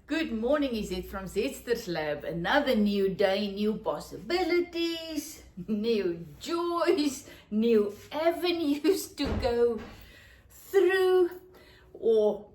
Good morning, is it from Zetster's Lab? Another new day, new possibilities, new joys, new avenues to go through or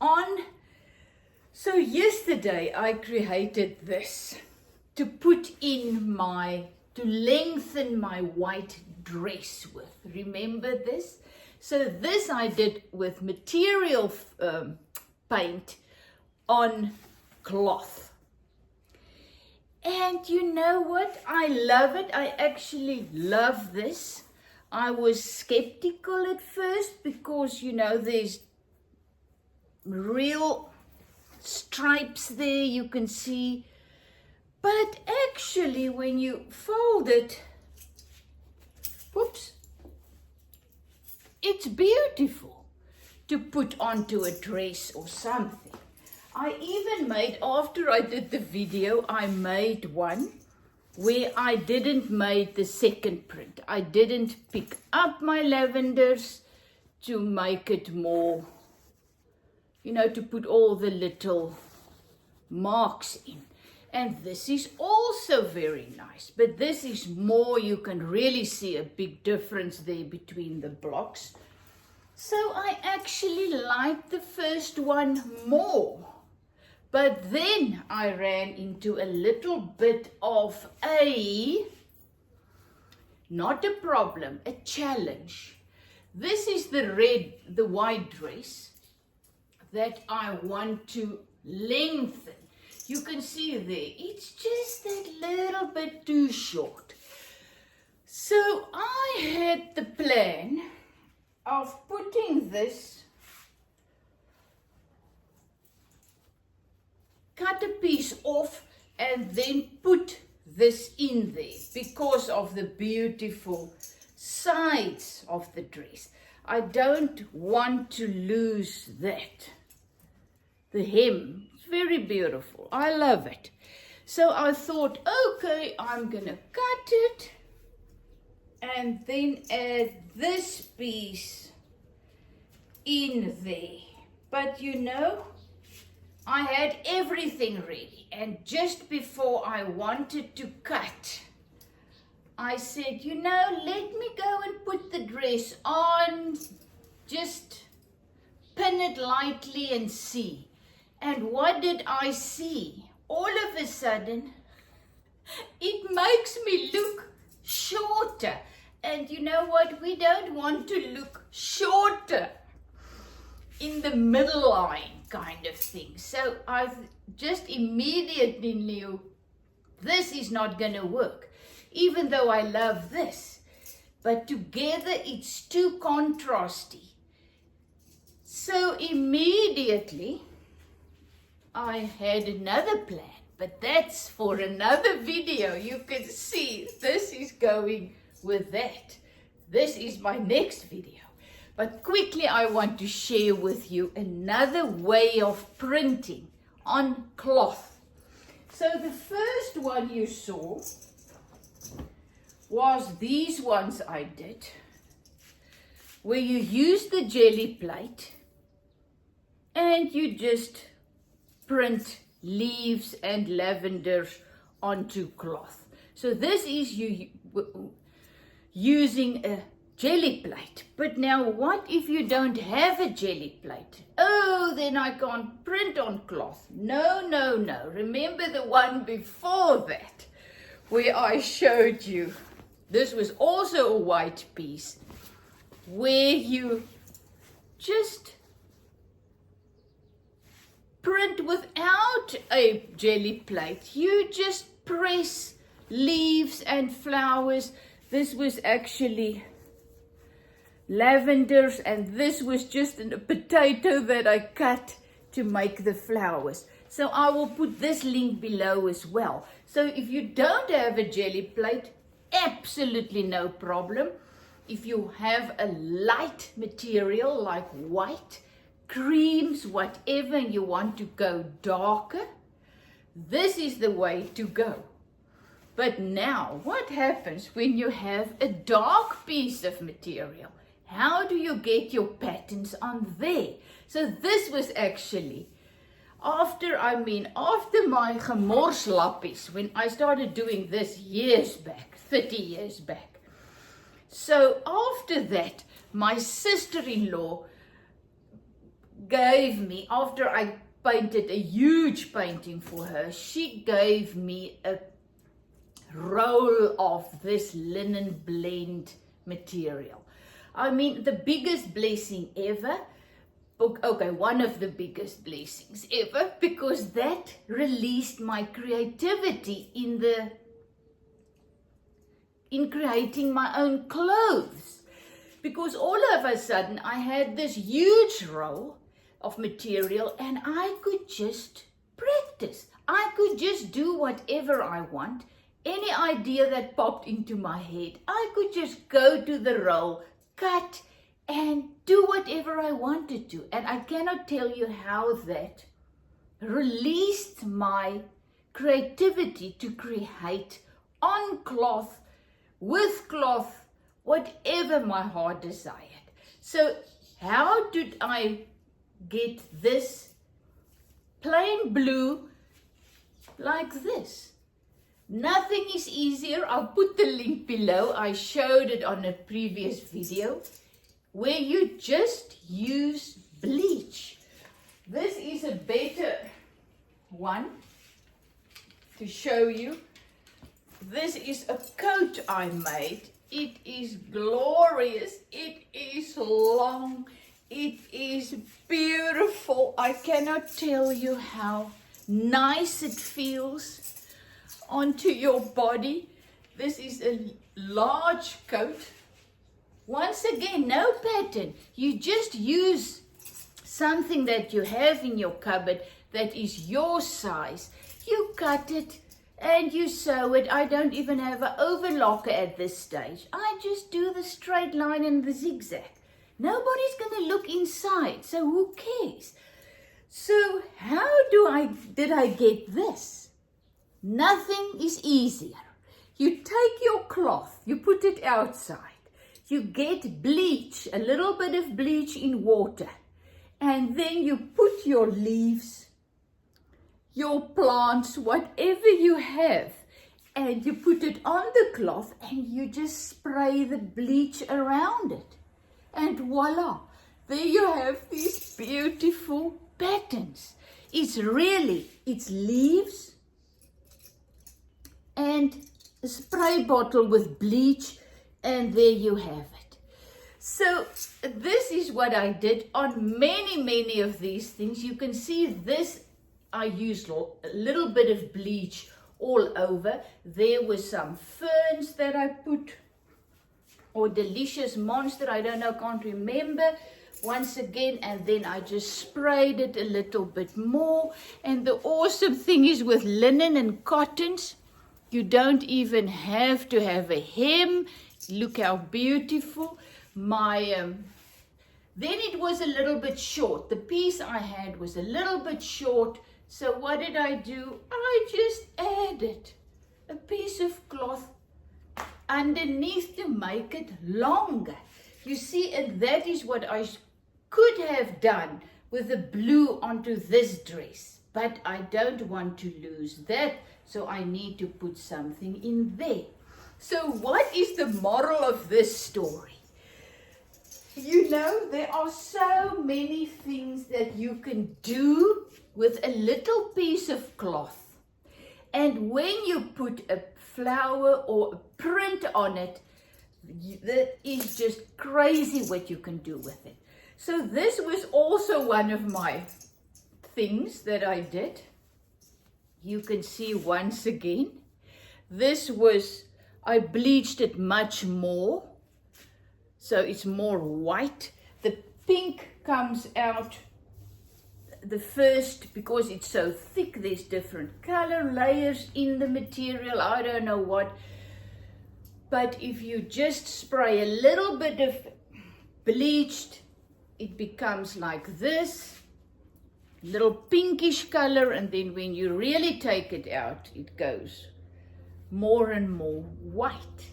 on. So yesterday I created this to put in to lengthen my white dress with. Remember this? So this I did with material paint on cloth. And you know what? I love it. I actually love this. I was skeptical at first because, you know, there's real stripes there you can see. But actually, when you fold it, whoops, it's beautiful to put onto a dress or something. I even made, after I did the video, I made one where I didn't make the second print. I didn't pick up my lavenders to make it more, you know, to put all the little marks in. And this is also very nice, but this is more, you can really see a big difference there between the blocks. So I actually liked the first one more. But then I ran into a little bit of not a problem, a challenge. This is the white dress that I want to lengthen. You can see there, it's just that little bit too short. So I had the plan of putting this, cut a piece off and then put this in there because of the beautiful sides of the dress. I don't want to lose that. The hem is very beautiful. I love it. So I thought, okay, I'm gonna cut it and then add this piece in there. But you know, I had everything ready, and just before I wanted to cut, I said, you know, let me go and put the dress on, just pin it lightly and see. And what did I see? All of a sudden, it makes me look shorter. And you know what? We don't want to look shorter in the middle line kind of thing. So I just immediately knew this is not going to work, even though I love this. But together it's too contrasty. So immediately I had another plan, but that's for another video. You can see this is going with that. This is my next video. But quickly I want to share with you another way of printing on cloth. So the first one you saw was these ones I did, where you use the Gelli Plate and you just print leaves and lavenders onto cloth. So this is you using a Gelli Plate. But now what if you don't have a Gelli Plate? Oh, then I can't print on cloth. No, no, no. Remember the one before that where I showed you, this was also a white piece, where you just print without a Gelli Plate. You just press leaves and flowers. This was actually lavenders, and this was just a potato that I cut to make the flowers. So I will put this link below as well. So if you don't have a Gelli Plate, absolutely no problem. If you have a light material like white, creams, whatever, you want to go darker, this is the way to go. But now, what happens when you have a dark piece of material? How do you get your patterns on there? So this was actually after my gemorslappies, when I started doing this years back, 30 years back. So after that, my sister-in-law gave me, after I painted a huge painting for her, she gave me a roll of this linen blend material. I mean, the biggest blessing ever. Okay, one of the biggest blessings ever, because that released my creativity in creating my own clothes. Because all of a sudden I had this huge roll of material and I could just practice. I could just do whatever I want. Any idea that popped into my head, I could just go to the roll, cut, and do whatever I wanted to. And I cannot tell you how that released my creativity to create on cloth, with cloth, whatever my heart desired. So how did I get this plain blue like this? Nothing is easier. I'll put the link below. I showed it on a previous video, where you just use bleach. This is a better one to show you. This is a coat I made. It is glorious. It is long. It is beautiful. I cannot tell you how nice it feels onto your body. This is a large coat. Once again, no pattern. You just use something that you have in your cupboard that is your size. You cut it and you sew it. I don't even have an overlocker at this stage. I just do the straight line and the zigzag. Nobody's going to look inside, so who cares? So how did I get this? Nothing is easier. You take your cloth, you put it outside. You get bleach, a little bit of bleach in water, and then you put your leaves, your plants, whatever you have, and you put it on the cloth and you just spray the bleach around it. And voila, there you have these beautiful patterns. It's leaves and a spray bottle with bleach, and there you have it. So this is what I did on many of these things. You can see this, I used a little bit of bleach all over. There were some ferns that I put, or delicious monster, I don't know, can't remember, once again, and then I just sprayed it a little bit more. And the awesome thing is, with linen and cottons, you don't even have to have a hem. Look how beautiful. Then it was a little bit short. The piece I had was a little bit short. So what did I do? I just added a piece of cloth underneath to make it longer. You see, and that is what I could have done with the blue onto this dress. But I don't want to lose that, so I need to put something in there. So what is the moral of this story? You know, there are so many things that you can do with a little piece of cloth. And when you put a flower or a print on it, that is just crazy what you can do with it. So this was also one of my things that I did. You can see once again, this was, I bleached it much more, so it's more white. The pink comes out the first, because it's so thick, there's different color layers in the material, I don't know what. But if you just spray a little bit of bleached, it becomes like this, little pinkish color, and then when you really take it out, it goes more and more white.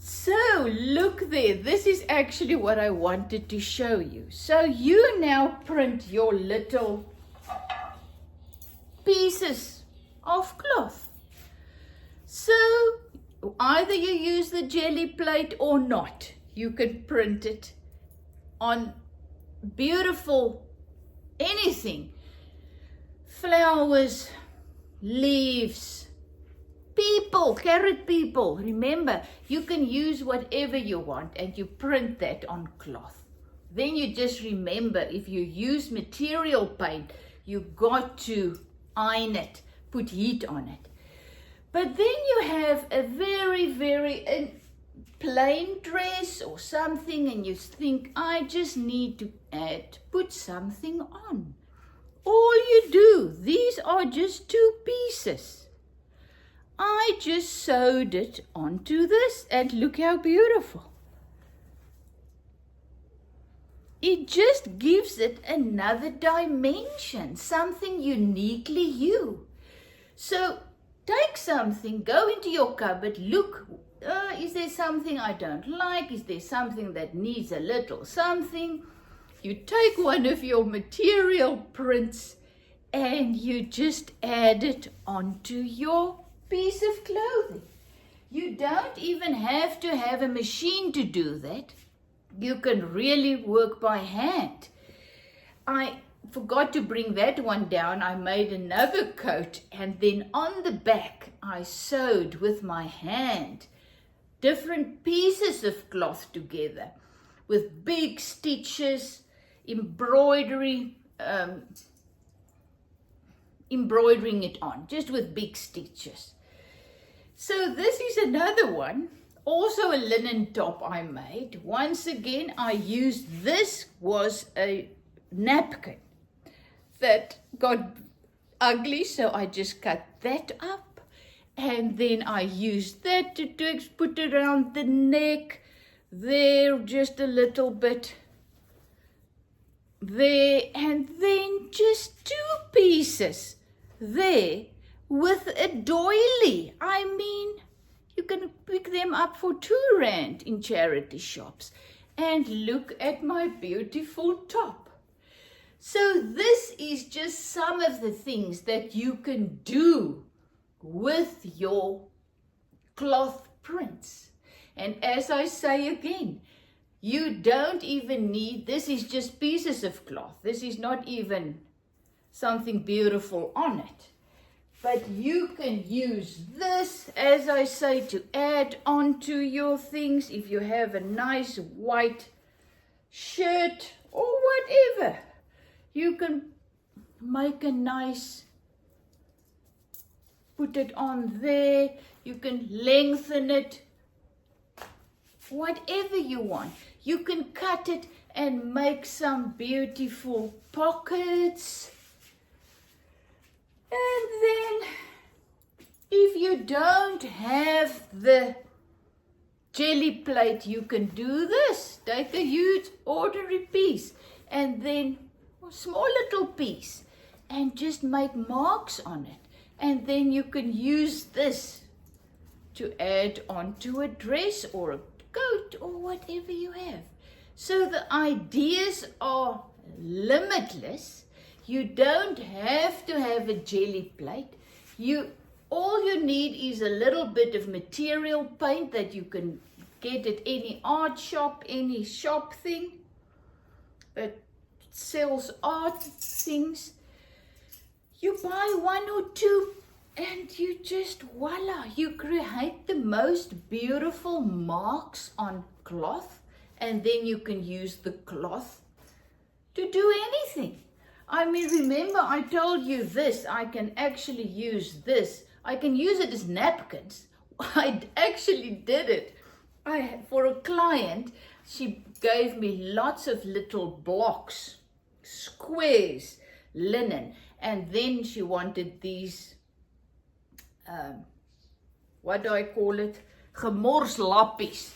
So look there, this is actually what I wanted to show you. So you now print your little pieces of cloth. So either you use the Gelli Plate or not. You can print it on beautiful anything. Flowers, leaves, people, carrot people. Remember, you can use whatever you want and you print that on cloth. Then you just remember, if you use material paint, you got to iron it, put heat on it. But then you have a very plain dress or something and you think, I just need to put something on. All you do, these are just 2 pieces. I just sewed it onto this and look how beautiful. It just gives it another dimension, something uniquely you. So take something, go into your cupboard, look, is there something I don't like? Is there something that needs a little something? You take one of your material prints and you just add it onto your piece of clothing. You don't even have to have a machine to do that. You can really work by hand. I forgot to bring that one down. I made another coat and then on the back I sewed with my hand different pieces of cloth together with big stitches, embroidering it on, just with big stitches. So this is another one, also a linen top I made. Once again, I used, this was a napkin that got ugly, so I just cut that up. And then I used that to put around the neck, there just a little bit, there, and then just 2 pieces there with a doily. I mean, you can pick them up for R2 in charity shops. And look at my beautiful top. So this is just some of the things that you can do with your cloth prints. And as I say again, you don't even need, this is just pieces of cloth. This is not even something beautiful on it. But you can use this, as I say, to add onto your things. If you have a nice white shirt or whatever, you can make a nice, put it on there. You can lengthen it, whatever you want. You can cut it and make some beautiful pockets. And then, if you don't have the Gelli Plate, you can do this. Take a huge ordinary piece and then a small little piece and just make marks on it. And then you can use this to add onto a dress or a coat or whatever you have. So the ideas are limitless. You don't have to have a Gelli Plate. All you need is a little bit of material paint that you can get at any art shop, any shop thing that sells art things. You buy 1 or 2 and you just voila, you create the most beautiful marks on cloth, and then you can use the cloth to do anything. I mean, remember I told you this, I can actually use this. I can use it as napkins. I actually did it. For a client, she gave me lots of little blocks, squares, linen, and then she wanted these, what do I call it? Gemorslappies,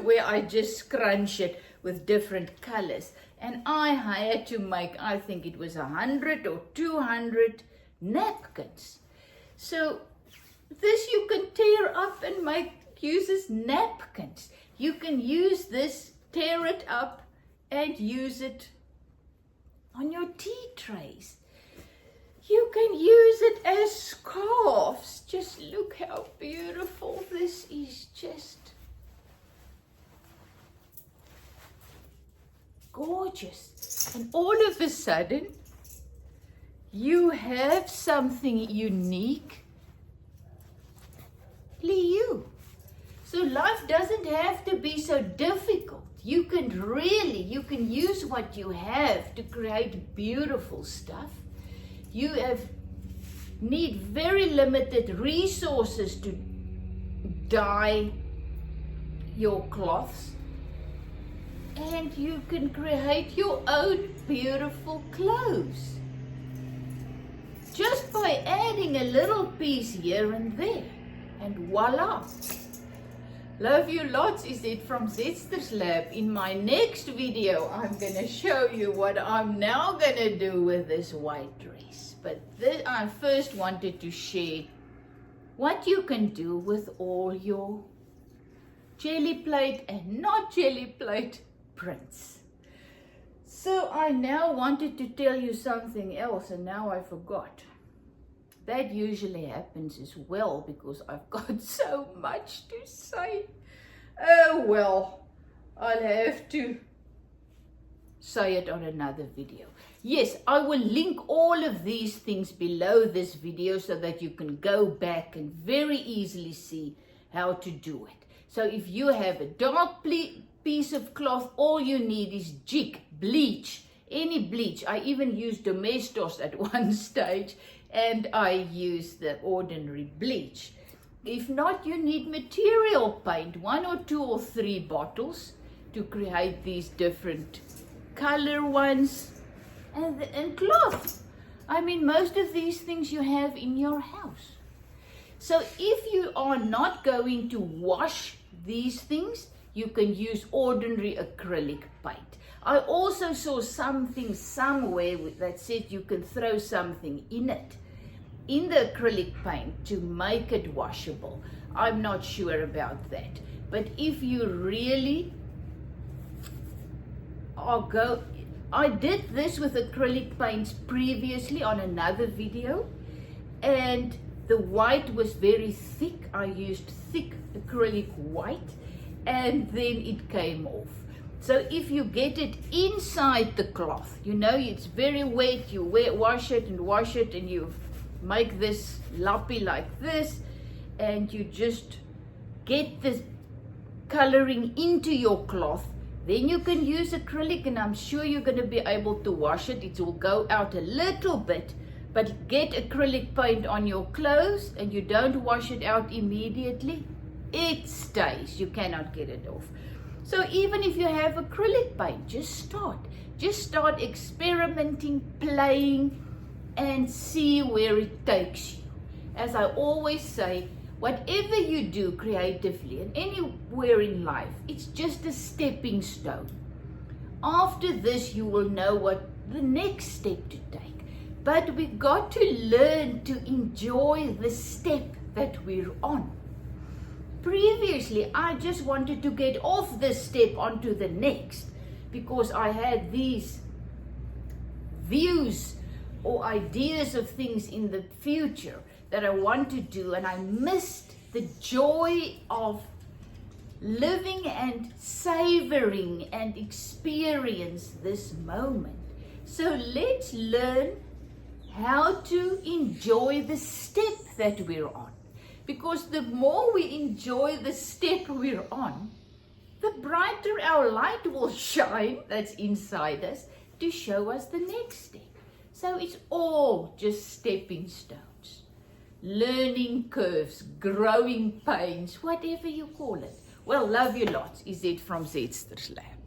where I just scrunch it with different colors. And I had to make, I think it was 100 or 200 napkins. So this you can tear up and use as napkins. You can use this, tear it up and use it on your tea trays. You can use it as scarves. Just look how beautiful this is. Just gorgeous. And all of a sudden, you have something unique. You. So life doesn't have to be so difficult. You can use what you have to create beautiful stuff. You need very limited resources to dye your cloths. And you can create your own beautiful clothes. Just by adding a little piece here and there. And voila! Love you lots, is it from Zetster's Lab. In my next video, I'm going to show you what I'm now going to do with this white dress. But I first wanted to share what you can do with all your Gelli Plate and not Gelli Plate prints. So I now wanted to tell you something else and now I forgot. That usually happens as well because I've got so much to say. Oh well, I'll have to say it on another video. Yes, I will link all of these things below this video so that you can go back and very easily see how to do it. So if you have a dark piece of cloth, all you need is jig, bleach, any bleach. I even used Domestos at one stage. And I use the ordinary bleach. If not, you need material paint, 1 or 2 or 3 bottles to create these different color ones and cloth. I mean, most of these things you have in your house. So if you are not going to wash these things, you can use ordinary acrylic paint. I also saw something somewhere that said you can throw something in it, in the acrylic paint, to make it washable. I'm not sure about that. But if you really I did this with acrylic paints previously on another video, and the white was very thick. I used thick acrylic white, and then it came off. So if you get it inside the cloth, you know it's very wet, you wash it, and you make this lappy like this, and you just get the coloring into your cloth. Then you can use acrylic, and I'm sure you're going to be able to wash it. It will go out a little bit, but get acrylic paint on your clothes and you don't wash it out immediately, it stays. You cannot get it off. So even if you have acrylic paint, just start experimenting, playing, and see where it takes you. As I always say, whatever you do creatively and anywhere in life, it's just a stepping stone. After this, you will know what the next step to take. But we got to learn to enjoy the step that we're on. Previously, I just wanted to get off this step onto the next because I had these views or ideas of things in the future that I want to do, and I missed the joy of living and savoring and experience this moment. So let's learn how to enjoy the step that we're on. Because the more we enjoy the step we're on, the brighter our light will shine that's inside us to show us the next step. So it's all just stepping stones, learning curves, growing pains, whatever you call it. Well, love you lots. Is it from Zetster's Lab.